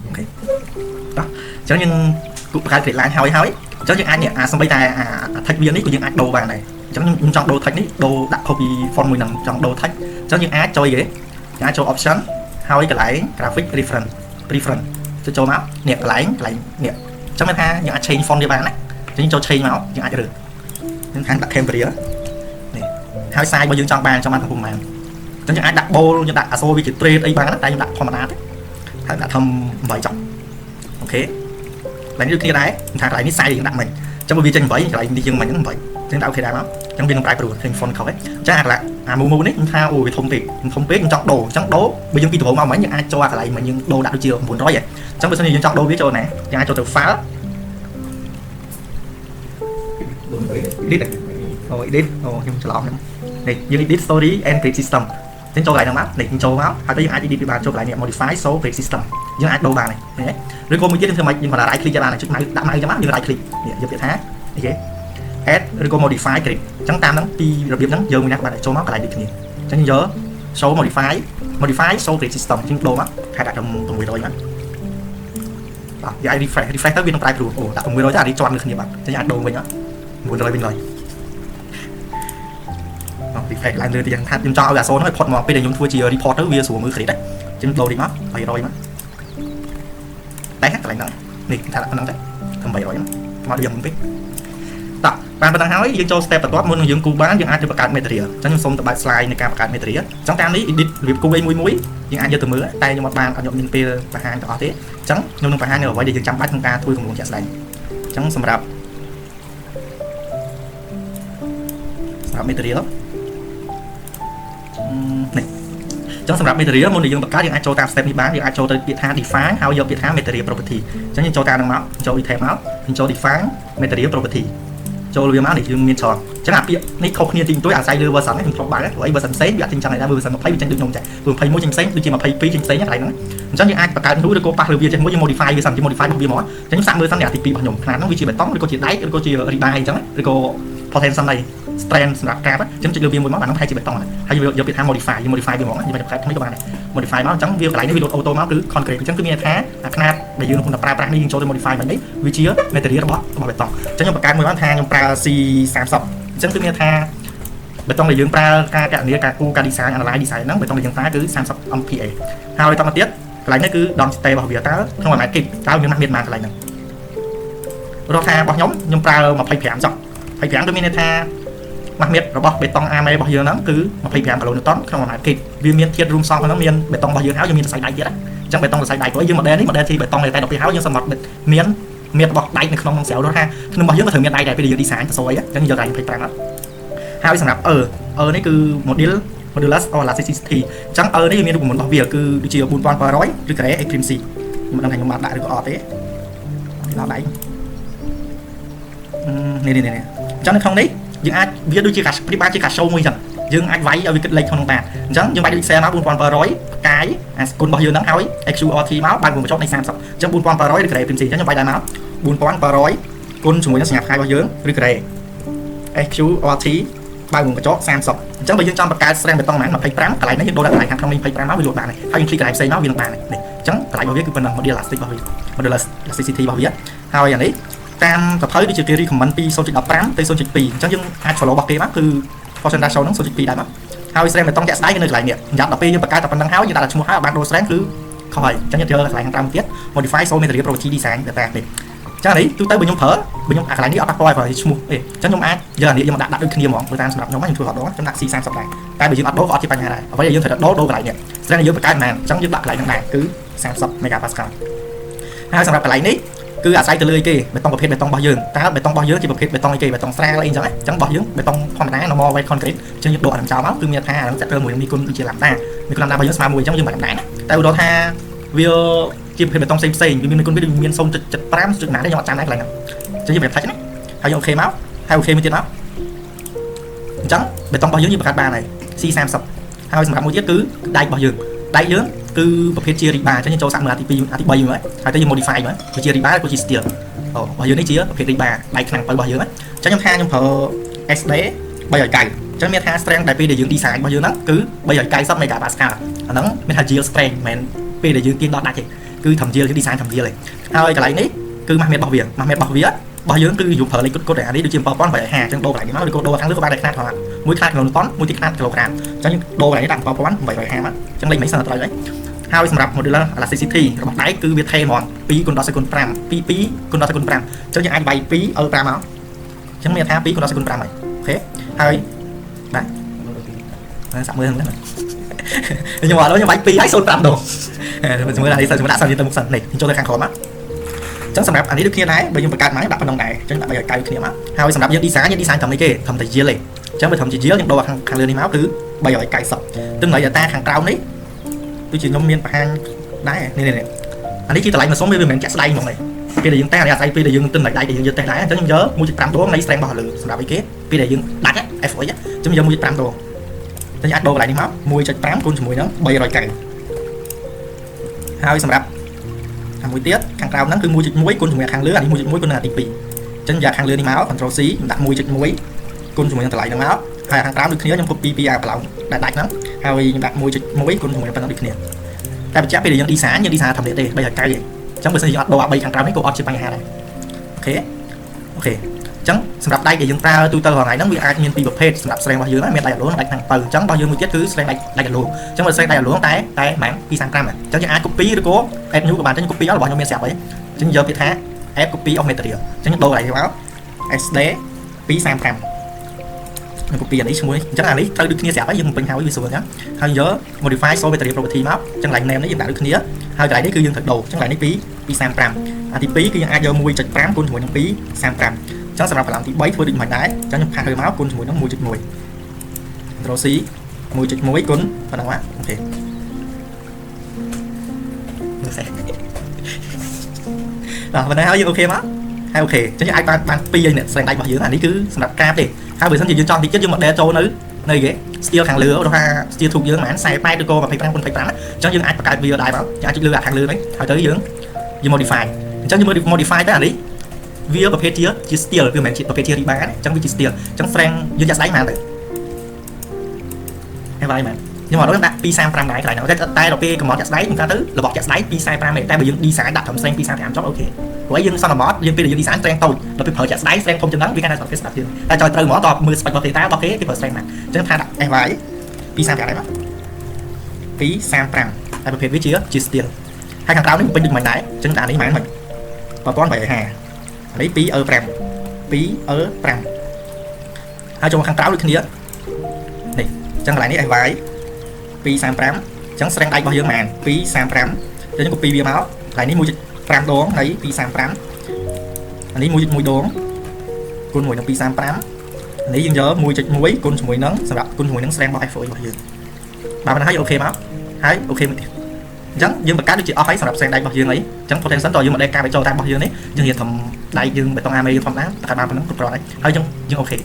ok đó chẳng nhưng cũng cái thể lại hỏi chẳng những ai nhỉ xong bây giờ thạch viên ấy của những ai đồ bàn này chẳng những trong đồ thạch ấy đồ đặt copy form mình nằm trong đồ thạch chẳng những ai chơi ghế ai cho option hỏi cái lại graphic reference cho máu nè lại nè chẳng mấy tha những ai change form đi bàn này chẳng cho change máu những ai được những hàng đặt thêm vào đó hai sai bao nhiêu trong bàn trong bàn cùng màn cho những ai đặt bô những đặt so với cái trade ấy bán tại những đặt format đấy hay đặt thầm vài trọng ok lại như kia đấy thằng lại ní sai thì đặt mình trong vì chân vậy lại đi dương mình cũng vậy nên đã ok đã lắm trong viên trái đồ thành phone khẩu ấy chắc là mua đấy thao ôi thông biết trong đồ trong đố bây giờ khi thủ mà mấy những ai cho lại mà những đồ đã được chiều muốn nói vậy trong bây giờ những trong đồ biết cho này những ai cho từ phá đi này rồi đi nhưng cho lỏng này như edit story and create system đến cho lại nó map để cho máu hay tới ai đi bàn cho lại niệm modify số create system những ai đồ bàn này rồi cô mới viết thêm mày nhưng mà là right click cho bàn này trước máy đã may cho map như right click giúp việc thá ok add rồi cô modify create trắng tam đắng đi rồi biết đắng giờ mình đặt bạn cho máu lại được nhiều chẳng nhớ số modify số create system trên đồ map hay đặt trong người rồi mà vậy refresh tới viên trong right luôn đặt người rồi ra đi chọn được nhiều bạn cho những đồ mình nhá muốn rồi bên rồi phải làm từ tiền thắt cho là số nó phật mà bây giờ chúng thua chia report tới via xuốngมือ đấy trên đồ đi mất vậy rồi mà đấy hết lại nữa này thật là năng đấy thầm vậy rồi mà bây giờ mình biết tập bạn đang nói dương cho step tập top môn dương cú bán dương ai choประกาศ material chẳng những xong tập bài slide này cả ประกาศ material trong tamนี้ edit việc cú ấy mũi dương ai cho từมือtay cho một bàn ở nhộn miền tây và hàngต่อ thế chẳng nhưng nó phải hai người vậy để dương chăm bắt chúng ta thui cùng một chặt đánh chẳng sầm rạp material này trong សម្រាប់ material មុនដែលយើងបង្កើតយើងអាចចូលតាម step នេះបានយើងអាចចូលទៅពាក្យថា define ហើយយកពាក្យថា material property អញ្ចឹងយើងចូលតាមនឹងមកចូល item មកយើងចូល define material property ចូលវាមកនេះយើងមានច្រើនអញ្ចឹងអាពាក្យនេះខុសគ្នាទី1អាស្រ័យលើ version នេះខ្ញុំធ្លាប់បានព្រោះអី version ផ្សេងវាអត់ចេញចាំដែរ version 20វាចេញដូចខ្ញុំចា 21ចេញផ្សេងដូចជា22ចេញផ្សេងកន្លែងហ្នឹងអញ្ចឹងយើងអាចបង្កើតនោះឬក៏ប៉ះលើវាចេញមួយយើង modify វាសិនជា modify របស់វាមកអញ្ចឹងខ្ញុំសាកមើលសិនអាទី2របស់ខ្ញុំខ្នាតហ្នឹងវាជាបេតុងឬក៏ជាដែកឬក៏ជា rebar អញ្ចឹងឬក៏ potential នៃ strength សម្រាប់កាបអញ្ចឹងចុចលើវាមួយមកអានោះប្រហែលជាបេតុងហើយយកពាក្យថា modify យើង modify វាមកយើងអាចថ្មីក៏បានដែរ modify មកអញ្ចឹងវាកន្លែងនេះវា load auto មកគឺ concrete អញ្ចឹងគឺមានថាខ្នាតដែលយើងកំពុងតែប្រើប្រាស់នេះយើងចូលទៅ modify មកនេះវាជា material របស់បេតុងអញ្ចឹងខ្ញុំបង្កើតមួយបានថាខ្ញុំប្រើ C30 អញ្ចឹងគឺមានថាបេតុងដែលយើងប្រើការកណនាការគូការ design analyze design ហ្នឹងបេតុងដែលយើងប្រើគឺ30 MPa ហើយតទៅទៀតកន្លែងនេះគឺ density របស់វាតើក្នុង1 ម៉ែត្រគីបតើវាមានប៉ុន្មានកន្លែងហ្នឹងរកថារបស់ខ្ញុំប្រើ25ចុះ25គឺមានន័យថាម៉ាស់មៀតរបស់បេតុង AME របស់យើងហ្នឹងគឺ25 គីឡូម៉ែត្រក្នុង1 ម៉ែត្រគីបវាមានធាតុរួមផ្សំហ្នឹងមានបេតុងរបស់យើងហើយយើងមានសរសៃដែកទៀតអញ្ចឹងបេតុងសរសៃដែកព្រោះយើង model នេះ model ទីបេតុងតែ12ហើយយើងសម្បត្តិមានរបស់ដែកនៅក្នុងស្រាវរត់ថាក្នុងរបស់យើងក៏ត្រូវមានដែកដែរពេលយើង design ទៅសយអញ្ចឹងយកដែក25មកហើយសម្រាប់នេះគឺ modulus or elasticity អញ្ចឹងនេះមានរូបមន្តរបស់វាគឺដូចជា4800ឬ Gray accuracy ខ្ញុំមិនដឹងថាខ្ញុំបានដាក់ឬក៏អត់ទេដល់ដែកនេះអញ្ចឹងនៅក្នុងនេះយើងអាចវាដូចជាការព្រៀបបានជាការ show មួយអញ្ចឹងយើងអាចវាយឲ្យវាគិតលេខក្នុងបានអញ្ចឹងយើងវាយដូច Excel មក4700កាយអាគុណរបស់យើងហ្នឹងហើយ XQRT មកបើកបញ្ចុះនៃ30អញ្ចឹង4800ឬ Gray accuracy អញ្ចឹងខ្ញុំវាយដែរមក4700គុណជាមួយនឹងសញ្ញាផ្កាយរបស់យើងឬ Gray XQRT បើកបញ្ចុះ30អញ្ចឹងបើយើងចង់បង្កើត strength បេតុងហ្នឹង25កន្លែងនេះយើងដូរដាក់កន្លែងខាងក្នុងនេះ25មកវាលោតបានហើយយើង click កន្លែងផ្សេងមកវានឹងបាននេះអញ្ចឹងកន្លែងរបស់វាគឺប៉ុណ្ណឹង model elastic របស់វា model elasticity របស់វាហើយអានេះតាមសភៅដូចជាគេ recommend ពី 0.15 ទៅ 0.2 អញ្ចឹងយើងអាច follow របស់គេមកគឺ percentage ហ្នឹង 0.2 ដែរមកហើយ strength បេតុងជាក់ស្ដែងគឺនៅកន្លែងនេះប្រយ័ត្នដល់ពេលយើងបង្កើតតែប៉ុណ្្នឹងហើយយើងដាក់ឈ្មោះហើយបានដូរ strength គឺខុសហើយអញ្ចឹងយើងយកកន្លែងខាងតាមទៀត modify so material property design តែនេះអញ្ចឹងនេះទូទៅបើខ្ញុំប្រើបើខ្ញុំអាកន្លែងនេះអត់ប៉ះពាល់ឲ្យឈ្មោះទេអញ្ចឹងខ្ញុំអាចយកអានេះយកមកដាក់ដូចគ្នាហ្មងព្រោះតាមសម្រាប់ខ្ញុំខ្ញុំធ្វើអត់ដងខ្ញុំដាក់ C30 ដែរតែបើយើងអត់ដូរក៏អត់ជាបញ្ហាដែរអ្វីដែលយើងត្រូវដូរកន្លែងនេះ strength យើងបង្កើតមែនអញ្ចឹងយើងដាក់កន្លែងហ្នឹងដែរគឺ30 megapascal ហើយសម្រាប់កន្លែងនេះគឺអាស្រ័យទៅលើអីគេបេតុងប្រភេទបេតុងរបស់យើងតើបេតុងរបស់យើងជាប្រភេទបេតុងអីគេបេតុងស្រាលអីអញ្ចឹងអញ្ចឹងរបស់យើងបេតុងធម្មតា normal white concrete អញ្ចឹងយើងដូរអានឹងចោលមកគឺមានថាអានឹងចាក់ត្រូវមួយមីគុណដូចជាឡាំដារបស់យើងស្មើមួយអញ្ចឹងយើងមិនបានតែឧទាហរណ៍ថាវាជាប្រភេទបេតុងផ្សេងវាមានមីគុណវាមាន 0.75 0.5ទេខ្ញុំអត់ចាំដែរកន្លែងហ្នឹងអញ្ចឹងយើងប្រាប់ថាណាហើយអូខេមកហើយអូខេមួយទៀតមកអញ្ចឹងបេតុងរបស់យើងបង្កើតបានហើយ C30 ហើយសម្រាប់មួយទៀតគឺដែករបស់យើងដែកយើងគឺប្រភេទជា rebar អញ្ចឹងយើងចូលសាកមើលអាទី2អាទី3មើលហើយទៅយើង modify មើលវាជា rebar ក៏ជា steel របស់យើងនេះជាប្រភេទ rebar ដែកខ្លាំងបើរបស់យើងអញ្ចឹងខ្ញុំប្រើ SD 390អញ្ចឹងមានថា strength ដែលពេលដែលយើង design របស់យើងហ្នឹងគឺ390 megapascal អាហ្នឹងមានថា yield strength មិនមែនពេលដែលយើងទាញដល់ដាច់ទេអ គឺធម្មជាយើង design ធម្មជាเลยហើយកន្លែងនេះគឺម៉ាស់មេតរបស់វាម៉ាស់មេតរបស់វារបស់យើងគឺយើងប្រើលេខគត់ៗអានេះដូចជា7850អញ្ចឹងដូរកន្លែងនេះមកឬក៏ដូរខាងលើក៏បានដែរខ្នាតផងមួយខ្នាតគីឡូតនមួយទៀតខ្នាតគីឡូក្រាមអញ្ចឹងយើងដូរកន្លែងនេះដាក់7850មកអញ្ចឹងលេខមិនសិនត្រូវហើយហើយសម្រាប់ modular elasticity របស់ដៃគឺវាថេហ្មង2គុណដល់សេគុណ5 2គុណដល់សេគុណ5អញ្ចឹងយើងអាចវាយ2 L5 មកអញ្ចឹងមានថា2គុណដល់សេគុណ5ហើយអូខេហើយបាទសាក់មើលហ្នឹងខ្ញុំអត់ខ្ញុំវាយ2ហើយ05ដងមើលអានេះសិនខ្ញុំដាក់សិនទៅមុខសិននេះខ្ញុំចូលទៅខាងក្រោមមកអញ្ចឹងសម្រាប់អានេះដូចគ្នាដែរបើយើងបង្កើតមកដាក់ប៉ុណ្ណឹងដែរអញ្ចឹងដាក់ឲ្យកៅគ្នាមកហើយសម្រាប់យើង design ត្រឹមនេះគេត្រឹមតែ yield ទេអញ្ចឹងបើត្រឹមជា yield យើងដូរខាងលើនេះមកគឺ390ទំនើយ data ខាងក្រោមនេះដូចជាខ្ញុំមានបង្ហាញដែរនេះអានេះជាតម្លៃមកសុំវាមិនមែនចាក់ស្ដែងហ្មងទេពេលដែលយើងតេស្តអានេះអាស្រ័យពេលដែលយើងទំនើយដៃដែលយើងយកតេស្តដែរអញ្ចឹងខ្ញុំយក 1.5 ដងនៃ strength របស់លើសម្រាប់អីគេពេលដែលយើងដាច់ FOH អញ្ចឹងយក 1.5 ដងអញ្ចឹងអាចដូរកន្លែងនេះមក 1.5 គុណជាមួយនឹង390ហើយសម្រាប់មួយទៀតខាងក្រោមហ្នឹងគឺ 1.1 គុណជាមួយខាងលើអានេះ 1.1 គុណនឹងអាទី2អញ្ចឹងយកខាងលើនេះមក Ctrl C ដាក់ 1.1 គុណជាមួយនឹងតម្លៃហ្នឹងមកហើយខាងក្រោមដូចគ្នាខ្ញុំ copy ពីអាប្រឡោមដែលដាច់ហ្នឹងហើយខ្ញុំដាក់ 1.1 គុណជាមួយប៉ុណ្ណឹងដូចគ្នាតែបញ្ជាក់ពេលដែលយើង design យើង design ធម្មតាទេ390ទេអញ្ចឹងបើសិនជាអត់ដូរអា3ខាងក្រោមនេះក៏អត់ជាបញ្ហាដែរអូខេអញ្ចឹងសម្រាប់ដៃដែលយើងប្រើទូទៅរាល់ថ្ងៃហ្នឹងវាអាចមានពីរប្រភេទសម្រាប់ strength របស់យើងមានដៃអាឡូនដៃខាងទៅអញ្ចឹងរបស់យើងមួយទៀតគឺ strength ដៃអាឡូនអញ្ចឹងបើ strength ដៃអាឡូនតែហ្មង235អញ្ចឹងយើងអាច copy ឬក៏ add new ក៏បានតែខ្ញុំ copy អត់របស់ខ្ញុំមានស្រាប់ហើយអញ្ចឹងយកពាក្យថា add copy of material អញ្ចឹងដូរកន្លែងនេះមក SD 235ខ្ញុំ copy អានេះឈ្មោះនេះអញ្ចឹងអានេះត្រូវដូចគ្នាស្រាប់ហើយយើងបំពេញហើយវាស្រួលអញ្ចឹងហើយយក modify solve material property មកអញ្ចឹង line name នេះយើងដាក់ដូចគ្នាហើយកន្លែងនេះគឺយើងត្រូវដូរអញ្ចឹងកន្លែងនេះ235អាទី2គឺយើងអាចយក 1.5 គុណជាមួយនឹង235អញ្ចឹងសម្រាប់កន្លងទី3ធ្វើដូចមិនដែរអញ្ចឹងខ្ញុំផាសលើមកគុណជាមួយនឹង 1.1 Ctrl C 1.1 គុណប៉ុណ្ណឹងមកអូខេដល់ប៉ុណ្ណេះហើយយើងអូខេមកហើយអូខេអញ្ចឹងអាចបាន2ហើយនេះស្រែងដៃរបស់យើងអានេះគឺសម្រាប់កាបទេហើយបើមិនយើងចង់តិចទៀតយើងមក ចូលនៅគេ steel ខាងលើដូចថា steel ធូបយើងហ្មង48ឬក៏25គុណ25អញ្ចឹងយើងអាចបង្កើតវាដែរមកយើងអាចចុចលើខាងលើនេះហើយទៅយើង modify អញ្ចឹងយើង modify ទៅអានេះវាប្រភេទជា steel គឺមិនមែនជាប្រភេទជា rebar ទេអញ្ចឹងវាជា steel អញ្ចឹង strength យើងចាក់ស្ដែងមកទៅហើយបាយមែនខ្ញុំអត់ដាក់235ដែរកន្លែងហ្នឹងតែដល់ពេលកំណត់ចាក់ស្ដែងខ្ញុំថាទៅរបស់ចាក់ស្ដែង245ទេតែបើយើង design ដាក់ត្រឹម strength 235ចុះអូខេព្រោះយើងសន្មតយើងពេលយើង design strength តូចដល់ពេលប្រើចាក់ស្ដែង strength ធំជាងហ្នឹងវាកាន់តែ surface ស្ដាប់ទៀតតែចោលត្រូវហ្មងតមើល spec របស់ data របស់គេប្រើ strength ណាអញ្ចឹងថាដាក់ FY 235ដែរមក235តែប្រភេទវាជា steel ហើយខាងក្រៅនេះពេញដូចមិនដែរអញ្ចឹងតែអានេះហ្មង1850អានេះ 2E5 2E5 ហើយចូលខាងក្រៅដូចគ្នានេះអញ្ចឹងកន្លែងនេះ FY 235អញ្ចឹង strength ដៃរបស់យើងហ្មង235យើង copy វាមកកន្លែងនេះ 1.5 ដងនៃ235អានេះ 1.1 ដងគុណជាមួយនឹង235នេះយើងយក 1.1 គុណជាមួយនឹងសម្រាប់គុណជាមួយនឹង strength របស់ FOH របស់យើងបាទប៉ុណ្ណឹងហើយអូខេមកហើយអូខេមួយទៀតអញ្ចឹងយើងបង្កើតដូចជាអស់ហើយសម្រាប់ strength ដៃរបស់យើងអីអញ្ចឹង potential តើយើងមកដេកការបញ្ចូលតាមរបស់យើងនេះយើងរៀនធំដៃយើងបេតុងអាមេយើងធម្មតាតែបានប៉ុណ្ណឹងគ្រប់គ្រាន់ហើយយើងអូខេ